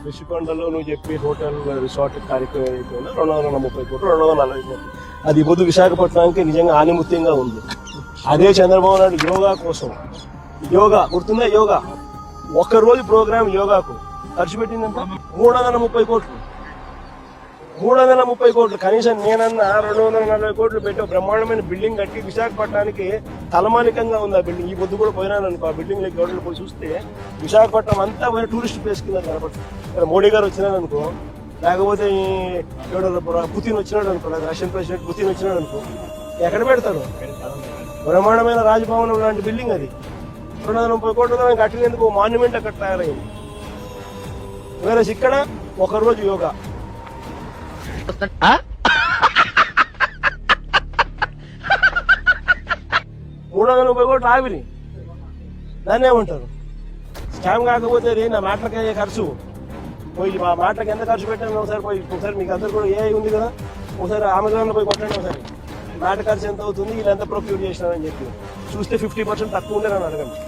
ఋషికొండలో నువ్వు చెప్పి hotel resort కార్యక్రమం అయిపోయిందా 230 కోట్లు 240 కోట్లు అది పొద్దు విశాఖపట్నానికి నిజంగా ఆనిముత్యంగా ఉంది. అదే చంద్రబాబు నాయుడు యోగా కోసం యోగా గుర్తుందా యోగా ఒక్కరోజు ప్రోగ్రామ్ యోగాకు ఖర్చు పెట్టిందంటే 330 కోట్లు 330 కోట్లు కనీసం నేనన్నా 240 కోట్లు పెట్టి బ్రహ్మాండమైన బిల్డింగ్ కట్టి విశాఖపట్నానికి తలమానికంగా ఉంది ఆ బిల్డింగ్. ఈ పొద్దు కూడా పోయినాను అనుకో ఆ బిల్డింగ్ గవర్నమెంట్ పోయి చూస్తే విశాఖపట్నం అంతా పోయిన టూరిస్ట్ ప్లేస్ కింద కనపడుతుంది. మోడీ గారు వచ్చినాడు అనుకో లేకపోతే పుతిన్ వచ్చినాడు అనుకో రష్యన్ ప్రెసిడెంట్ పుతిన్ వచ్చినాడు అనుకో ఎక్కడ పెడతాడు? బ్రహ్మాండమైన రాజభవనం లాంటి బిల్డింగ్ అది 230 కోట్లతో కట్టినందుకు మాన్యుమెంట్ అక్కడ తయారైంది. వేరే ఇక్కడ ఒకరోజు యోగా 330 కోట్లు ఆవిరి దాన్ని ఏమంటారు? స్కామ్ కాకపోతే నా మాటలకి అయ్యే ఖర్చు పోయి మా మాటలకు ఎంత ఖర్చు పెట్టాను ఒకసారి మీకు అందరు కూడా ఏ ఉంది కదా ఒకసారి అమెజాన్లో పోయి కొట్టండి ఒకసారి మాట ఖర్చు ఎంత అవుతుంది వీళ్ళు ఎంత ప్రొక్యూర్ చేసినారని చెప్పి చూస్తే 50% తక్కువ ఉండే నన్ను అడగండి.